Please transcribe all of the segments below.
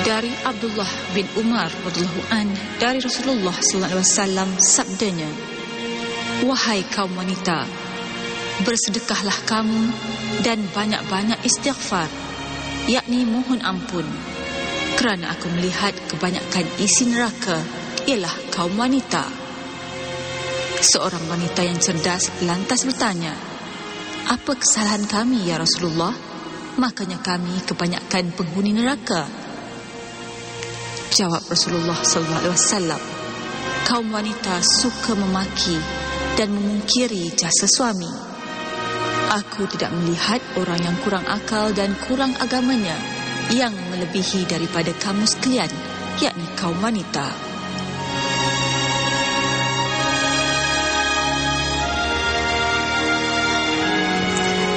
Dari Abdullah bin Umar radhiyallahu an dari Rasulullah sallallahu alaihi wasallam sabdanya, "Wahai kaum wanita, bersedekahlah kamu dan banyak-banyak istighfar, yakni mohon ampun, kerana aku melihat kebanyakan isi neraka ialah kaum wanita." Seorang wanita yang cerdas lantas bertanya, "Apa kesalahan kami ya Rasulullah? Makanya kami kebanyakan penghuni neraka." Jawab Rasulullah SAW, "Kaum wanita suka memaki dan memungkiri jasa suami. Aku tidak melihat orang yang kurang akal dan kurang agamanya yang melebihi daripada kamu sekalian, yakni kaum wanita."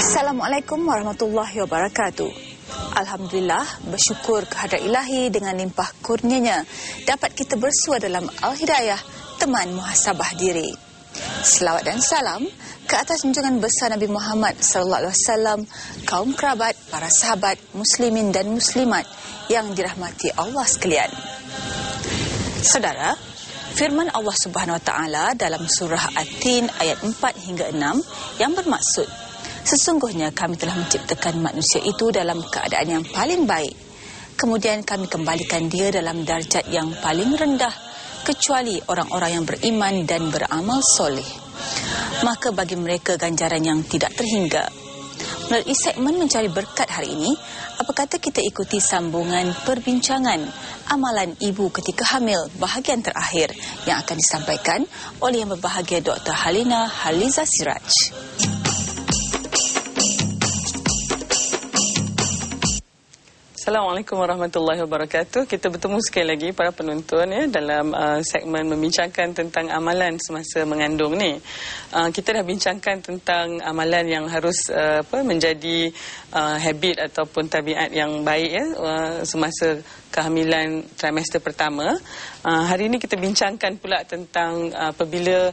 Assalamualaikum warahmatullahi wabarakatuh. Alhamdulillah, bersyukur kehadrat ilahi dengan limpah kurnianya dapat kita bersua dalam Al-Hidayah, teman muhasabah diri. Selawat dan salam ke atas junjungan besar Nabi Muhammad SAW, kaum kerabat, para sahabat, muslimin dan muslimat yang dirahmati Allah sekalian. Saudara, firman Allah Subhanahu Wa Taala dalam surah At-Tin ayat 4 hingga 6 yang bermaksud, "Sesungguhnya kami telah menciptakan manusia itu dalam keadaan yang paling baik. Kemudian kami kembalikan dia dalam darjat yang paling rendah, kecuali orang-orang yang beriman dan beramal soleh. Maka bagi mereka ganjaran yang tidak terhingga." Melalui segmen Mencari Berkat hari ini, apa kata kita ikuti sambungan perbincangan amalan ibu ketika hamil bahagian terakhir yang akan disampaikan oleh yang berbahagia Dr. Halina Haliza Siraj. Assalamualaikum warahmatullahi wabarakatuh. Kita bertemu sekali lagi para penonton ya dalam segmen membincangkan tentang amalan semasa mengandung ni. Kita dah bincangkan tentang amalan yang harus menjadi habit ataupun tabiat yang baik ya semasa kehamilan trimester pertama. Hari ini kita bincangkan pula tentang apabila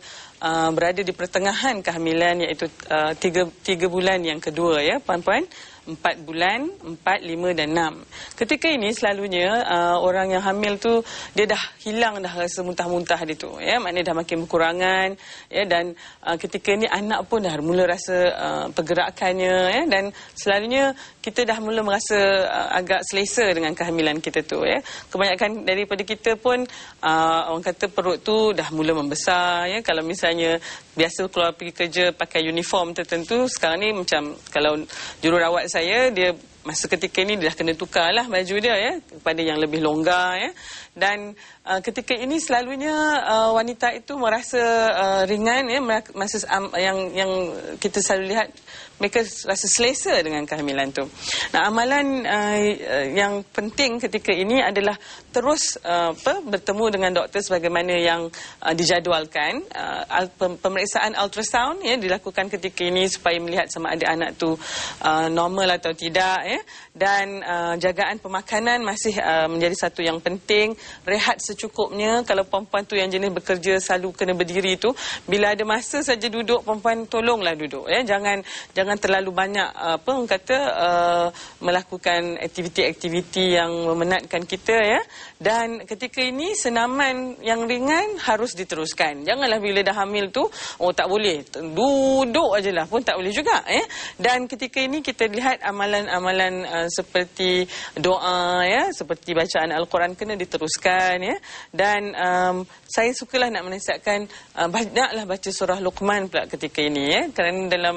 berada di pertengahan kehamilan, iaitu 3 bulan yang kedua ya puan-puan. 4 bulan, 4, 5 dan 6. Ketika ini selalunya orang yang hamil tu dia dah hilang dah rasa muntah-muntah dia tu ya, maknanya dah makin berkurangan ya, dan ketika ini anak pun dah mula rasa pergerakannya ya, dan selalunya kita dah mula merasa agak selesa dengan kehamilan kita tu ya. Kebanyakan daripada kita pun orang kata perut tu dah mula membesar ya. Kalau misalnya biasa keluar pergi kerja pakai uniform tertentu, sekarang ni macam kalau jururawat saya, dia masa ketika ini dia dah kena tukarlah baju dia ya kepada yang lebih longgar ya. Dan ketika ini selalunya wanita itu merasa ringan ya, masa yang kita selalu lihat mereka rasa selesa dengan kehamilan tu. Nah, amalan yang penting ketika ini adalah terus bertemu dengan doktor sebagaimana yang dijadualkan. Pemeriksaan ultrasound ya dilakukan ketika ini supaya melihat sama ada anak tu normal atau tidak ya. Dan jagaan pemakanan masih menjadi satu yang penting. Rehat secukupnya. Kalau perempuan tu yang jenis bekerja selalu kena berdiri tu, bila ada masa saja duduk, perempuan tolonglah duduk ya. Jangan terlalu banyak orang kata melakukan aktiviti-aktiviti yang memenatkan kita ya. Dan ketika ini senaman yang ringan harus diteruskan. Janganlah bila dah hamil tu tak boleh duduk ajalah pun tak boleh juga ya. Dan ketika ini kita lihat amalan-amalan seperti doa ya, seperti bacaan Al-Quran kena diteruskan ya. Dan saya sukalah nak menasihatkan banyaklah baca surah Luqman pula ketika ini ya. Kerana dalam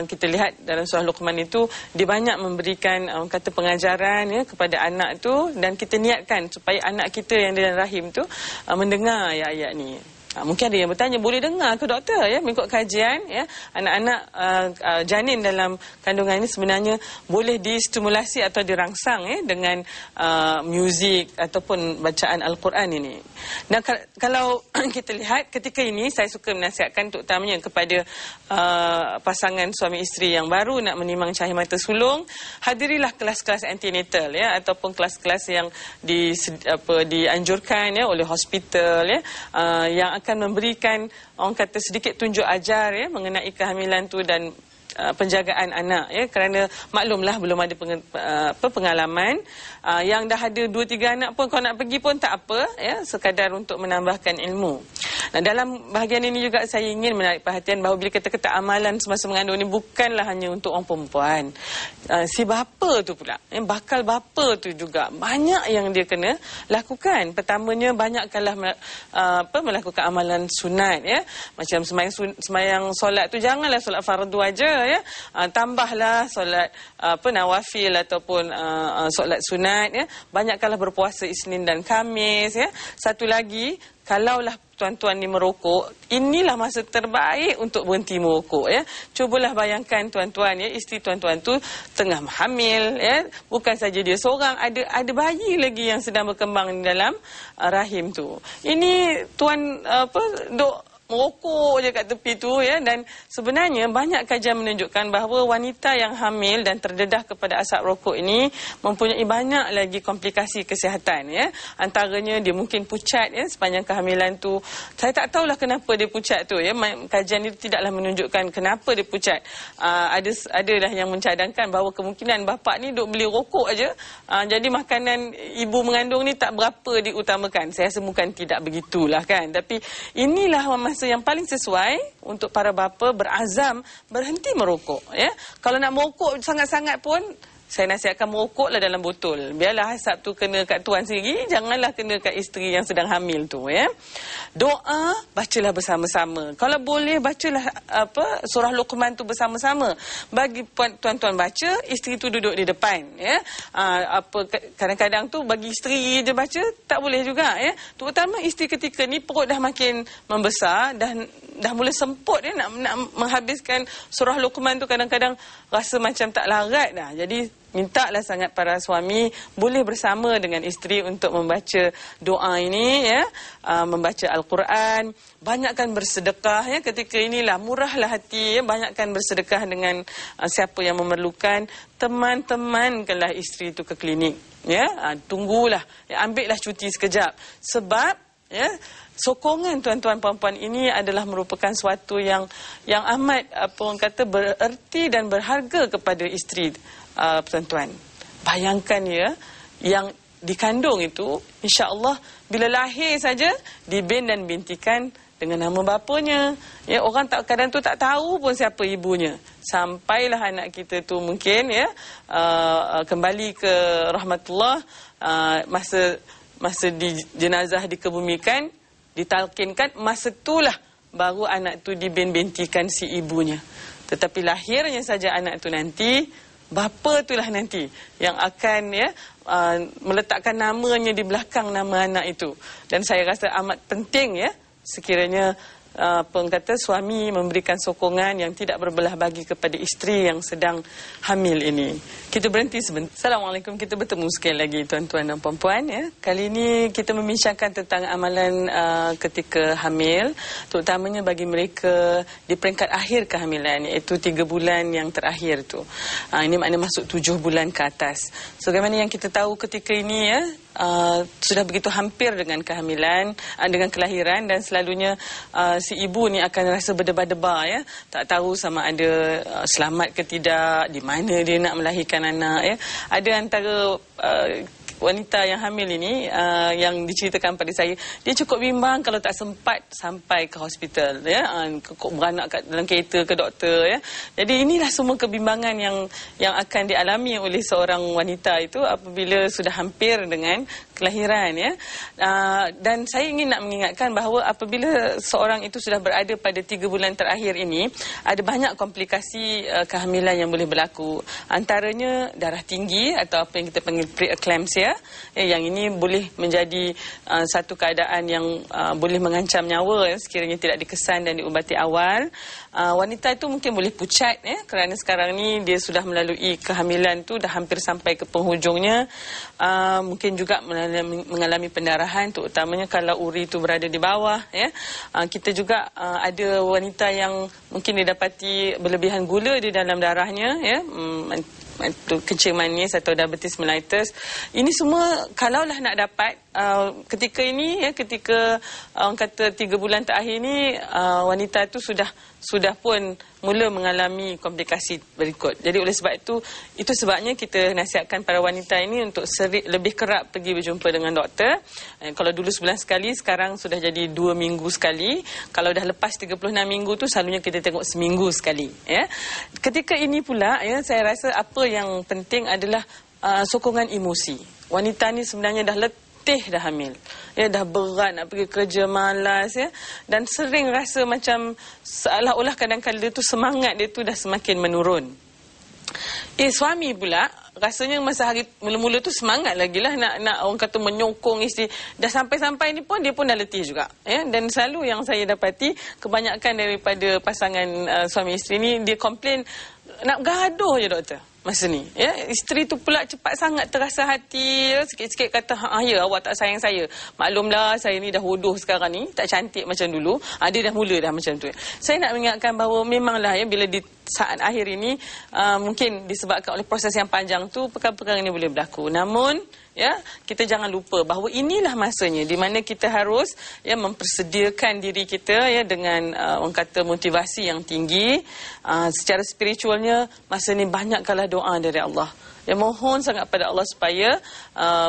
kita lihat dalam surah Luqman itu dia banyak memberikan kata pengajaran ya kepada anak tu, dan kita niatkan supaya anak kita yang di dalam rahim tu mendengar ayat-ayat ni. Mungkin ada yang bertanya, boleh dengar ke doktor ya, mengikut kajian ya, anak-anak janin dalam kandungan ini sebenarnya boleh distimulasi atau dirangsang ya dengan muzik ataupun bacaan Al-Quran ini. Dan kalau kita lihat ketika ini, saya suka menasihatkan terutamanya kepada pasangan suami isteri yang baru nak menimang cahaya mata sulung, hadirilah kelas-kelas antenatal ya, ataupun kelas-kelas yang dianjurkan ya oleh hospital ya, yang akan memberikan orang kata sedikit tunjuk ajar ya mengenai kehamilan tu, dan penjagaan anak, ya, kerana maklumlah belum ada pengalaman. Yang dah ada 2-3 anak pun kalau nak pergi pun tak apa, ya, sekadar untuk menambahkan ilmu. Nah, dalam bahagian ini juga saya ingin menarik perhatian bahawa bila kita kata amalan semasa mengandung ini bukanlah hanya untuk orang perempuan. Si bapa tu pula, bakal bapa tu juga banyak yang dia kena lakukan. Pertamanya banyakkanlah melakukan amalan sunat, ya. Macam sembahyang solat tu janganlah solat fardu aja, ya. Tambahlah solat nawafil ataupun solat sunat, ya. Banyakkanlah berpuasa Isnin dan Khamis, ya. Satu lagi, kalaulah tuan-tuan ni merokok, inilah masa terbaik untuk berhenti merokok, ya. Cubalah bayangkan tuan-tuan, ya, isteri tuan-tuan tu tengah hamil, ya. Bukan saja dia seorang, ada bayi lagi yang sedang berkembang di dalam rahim tu. Ini tuan duk merokok je kat tepi tu, ya. Dan sebenarnya banyak kajian menunjukkan bahawa wanita yang hamil dan terdedah kepada asap rokok ini mempunyai banyak lagi komplikasi kesihatan, ya. Antaranya dia mungkin pucat, ya, sepanjang kehamilan tu. Saya tak tahulah kenapa dia pucat tu, ya. Kajian itu tidaklah menunjukkan kenapa dia pucat. Adalah yang mencadangkan bahawa kemungkinan bapa ni duk beli rokok aja. Jadi makanan ibu mengandung ni tak berapa diutamakan. Saya rasa bukan tidak begitulah, kan. Tapi inilah masa yang paling sesuai untuk para bapa berazam berhenti merokok, ya. Kalau nak merokok sangat-sangat pun saya nasihatkan merokoklah dalam botol. Biarlah asap tu kena kat tuan sendiri, janganlah kena kat isteri yang sedang hamil tu, ya. Doa bacalah bersama-sama. Kalau boleh bacalah surah Luqman tu bersama-sama. Bagi tuan-tuan baca, isteri tu duduk di depan, ya. Kadang-kadang tu bagi isteri je baca tak boleh juga, ya. Terutama isteri ketika ni perut dah makin membesar, dah mula semput, ya, nak menghabiskan surah Luqman tu kadang-kadang rasa macam tak larat dah. Jadi mintalah sangat para suami boleh bersama dengan isteri untuk membaca doa ini, ya. Membaca Al-Quran, banyakkan bersedekah, ya. Ketika inilah murahlah hati, ya. Banyakkan bersedekah dengan siapa yang memerlukan. Teman-temankanlah isteri itu ke klinik, ya. Tunggulah, ya. Ambillah cuti sekejap. Sebab, ya, sokongan tuan-tuan perempuan ini adalah merupakan suatu yang amat orang kata bererti dan berharga kepada isteri tuan-tuan. Bayangkan, ya, yang dikandung itu insya-Allah bila lahir saja dibin dan bintikan dengan nama bapanya, ya. Orang kadang tu tak tahu pun siapa ibunya. Sampailah anak kita tu mungkin, ya, kembali ke rahmatullah, masa di jenazah dikebumikan, ditalkinkan, masa itulah baru anak tu dibin-bintikan si ibunya. Tetapi lahirnya saja anak tu nanti, bapa itulah nanti yang akan, ya, meletakkan namanya di belakang nama anak itu. Dan saya rasa amat penting, ya, sekiranya suami memberikan sokongan yang tidak berbelah bagi kepada isteri yang sedang hamil ini. Kita berhenti sebentar. Assalamualaikum, kita bertemu sekali lagi tuan-tuan dan puan-puan, ya. Kali ini kita membincangkan tentang amalan ketika hamil, terutamanya bagi mereka di peringkat akhir kehamilan, iaitu 3 bulan yang terakhir tu. Ini maknanya masuk 7 bulan ke atas. Sebagaimana yang kita tahu ketika ini, ya, sudah begitu hampir dengan kehamilan, dengan kelahiran, dan selalunya si ibu ni akan rasa berdebar-debar, ya. Tak tahu sama ada selamat ke tidak, di mana dia nak melahirkan anak, ya. Ada antara wanita yang hamil ini yang diceritakan pada saya, dia cukup bimbang kalau tak sempat sampai ke hospital, ya. Beranak kat dalam kereta ke doktor, ya. Jadi inilah semua kebimbangan yang akan dialami oleh seorang wanita itu apabila sudah hampir dengan kelahiran, ya. Dan saya ingin nak mengingatkan bahawa apabila seorang itu sudah berada pada 3 bulan terakhir ini, ada banyak komplikasi kehamilan yang boleh berlaku. Antaranya darah tinggi atau apa yang kita panggil pre-eclampsia, yang ini boleh menjadi satu keadaan yang boleh mengancam nyawa, ya, sekiranya tidak dikesan dan diubati awal. Wanita itu mungkin boleh pucat, ya, kerana sekarang ni dia sudah melalui kehamilan tu dah hampir sampai ke penghujungnya. Mungkin juga mengalami pendarahan, terutamanya kalau uri itu berada di bawah, ya. Kita juga ada wanita yang mungkin didapati berlebihan gula di dalam darahnya, ya, kencing manis atau diabetes mellitus. Ini semua kalaulah nak dapat ketika ini, ya, ketika orang kata 3 bulan terakhir ini, wanita itu sudah pun mula mengalami komplikasi berikut. Jadi oleh sebab itu sebabnya kita nasihatkan para wanita ini untuk lebih kerap pergi berjumpa dengan doktor. Kalau dulu sebulan sekali, sekarang sudah jadi 2 minggu sekali. Kalau dah lepas 36 minggu tu, selalunya kita tengok seminggu sekali. Ya. Ketika ini pula, ya, saya rasa apa yang penting adalah sokongan emosi. Wanita ni sebenarnya dah dah hamil, ya, dah berat nak pergi kerja, malas, ya, dan sering rasa macam seolah-olah kadang-kadang tu semangat dia tu dah semakin menurun. Suami pula rasanya masa hari mula-mula tu semangat lagi lah nak orang kata menyokong isteri. Dah sampai-sampai ni pun dia pun dah letih juga, ya. Dan selalu yang saya dapati kebanyakan daripada pasangan suami isteri ni, dia komplain nak gaduh je doktor masa ni, ya. Isteri tu pula cepat sangat terasa hati, ya? Sikit-sikit kata, ya, awak tak sayang saya. Maklumlah saya ni dah hodoh sekarang ni, tak cantik macam dulu. Dia dah mula dah macam tu. Saya nak mengingatkan bahawa memanglah, ya, bila di saat akhir ini mungkin disebabkan oleh proses yang panjang tu, perkara-perkara ini boleh berlaku. Namun, ya, kita jangan lupa bahawa inilah masanya di mana kita harus, ya, mempersediakan diri kita, ya, dengan orang kata motivasi yang tinggi. Secara spiritualnya masa ni banyakkanlah doa dari Allah. Ya, mohon sangat pada Allah supaya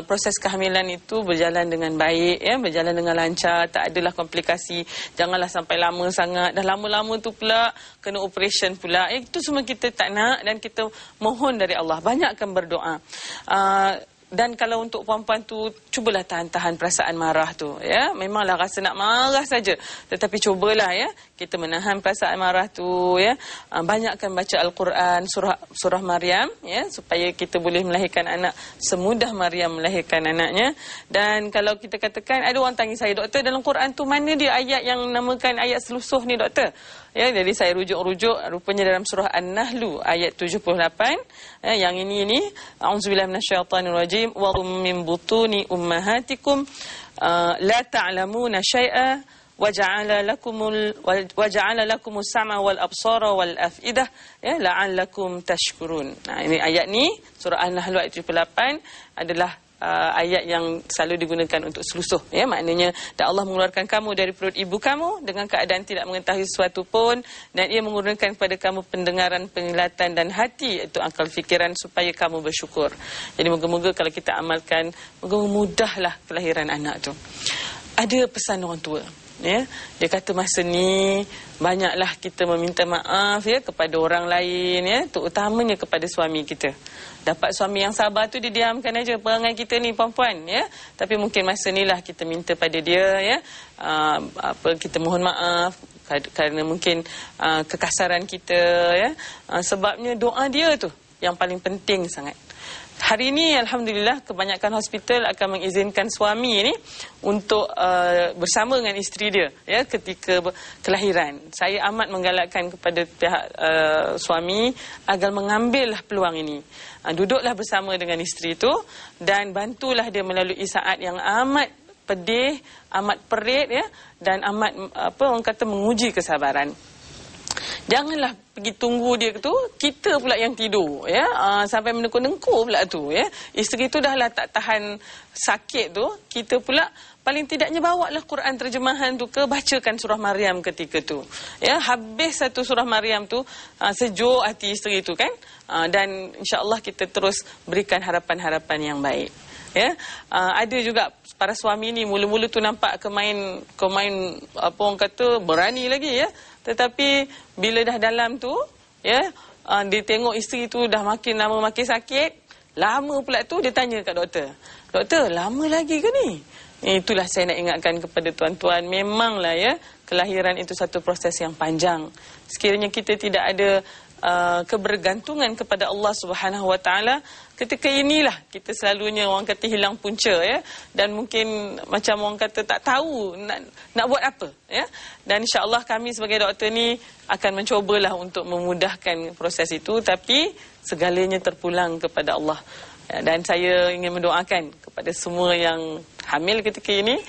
proses kehamilan itu berjalan dengan baik, ya, berjalan dengan lancar, tak adalah komplikasi, janganlah sampai lama sangat, dah lama-lama tu pula kena operation pula. Itu semua kita tak nak, dan kita mohon dari Allah, banyakkan berdoa. Dan kalau untuk perempuan tu, cubalah tahan-tahan perasaan marah tu, ya. Memanglah rasa nak marah saja, tetapi cubalah, ya, kita menahan perasaan marah tu, ya. Banyakkan baca Al-Quran, surah Maryam, ya, supaya kita boleh melahirkan anak semudah Maryam melahirkan anaknya. Dan kalau kita katakan, ada orang tanya saya, doktor, dalam Quran tu mana dia ayat yang namakan ayat selusuh ni, doktor? Ya, jadi saya rujuk-rujuk, rupanya dalam surah An-Nahlu ayat 78, ya, yang ini a'udzubillahi minasyaitonirrajim, wa min butuni ummahatikum la ta'lamuna syai'a wa ja'ala lakumus sam'a wal absara wal af'idah, ya, la'allakum tashkurun. Nah, ini ayat ni surah An-Nahl ayat 78 adalah ayat yang selalu digunakan untuk selusuh, ya, maknanya dan Allah mengeluarkan kamu dari perut ibu kamu dengan keadaan tidak mengetahui sesuatu pun, dan ia mengurniakan kepada kamu pendengaran, penglihatan dan hati, itu akal fikiran, supaya kamu bersyukur. Jadi moga-moga kalau kita amalkan, moga mudahlah kelahiran anak tu. Ada pesan orang tua, ya, dia kata masa ni banyaklah kita meminta maaf, ya, kepada orang lain, ya, terutamanya kepada suami kita. Dapat suami yang sabar tu, dia diamkan aja perangai kita ni perempuan, ya. Tapi mungkin masa ni lah kita minta pada dia, ya, kita mohon maaf kerana mungkin kekasaran kita, ya. Sebabnya doa dia tu yang paling penting sangat. Hari ini alhamdulillah kebanyakan hospital akan mengizinkan suami ini untuk bersama dengan isteri dia, ya, ketika kelahiran. Saya amat menggalakkan kepada pihak suami agar mengambillah peluang ini. Duduklah bersama dengan isteri itu dan bantulah dia melalui saat yang amat pedih, amat perit, ya, dan amat orang kata menguji kesabaran. Janganlah pergi tunggu dia tu, kita pula yang tidur, ya, sampai menengkur-nengkur pula tu, ya. Isteri tu dah lah tak tahan sakit tu, kita pula paling tidaknya bawalah Quran terjemahan tu ke, bacakan surah Maryam ketika tu, ya. Habis satu surah Maryam tu, sejuk hati isteri tu, kan, dan insya-Allah kita terus berikan harapan-harapan yang baik, ya. Ada juga para suami ni mula-mula tu nampak kemain apa orang kata berani lagi, ya. Tetapi bila dah dalam tu, ya, dia tengok isteri tu dah makin lama makin sakit, lama pula tu dia tanya kat doktor, doktor, lama lagi ke ni? Itulah saya nak ingatkan kepada tuan-tuan, memanglah, ya, kelahiran itu satu proses yang panjang. Sekiranya kita tidak ada kebergantungan kepada Allah Subhanahu Wa Taala, ketika inilah kita selalunya orang kata hilang punca, ya, dan mungkin macam orang kata tak tahu nak buat apa, ya. Dan insya-Allah kami sebagai doktor ni akan mencubalah untuk memudahkan proses itu, tapi segalanya terpulang kepada Allah. Ya, dan saya ingin mendoakan kepada semua yang hamil ketika ini,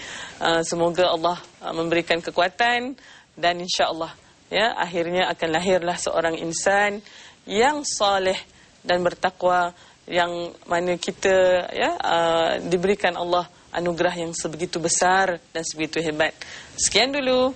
semoga Allah memberikan kekuatan, dan insya-Allah, ya, akhirnya akan lahirlah seorang insan yang soleh dan bertakwa, yang mana kita, ya, diberikan Allah anugerah yang sebegitu besar dan sebegitu hebat. Sekian dulu.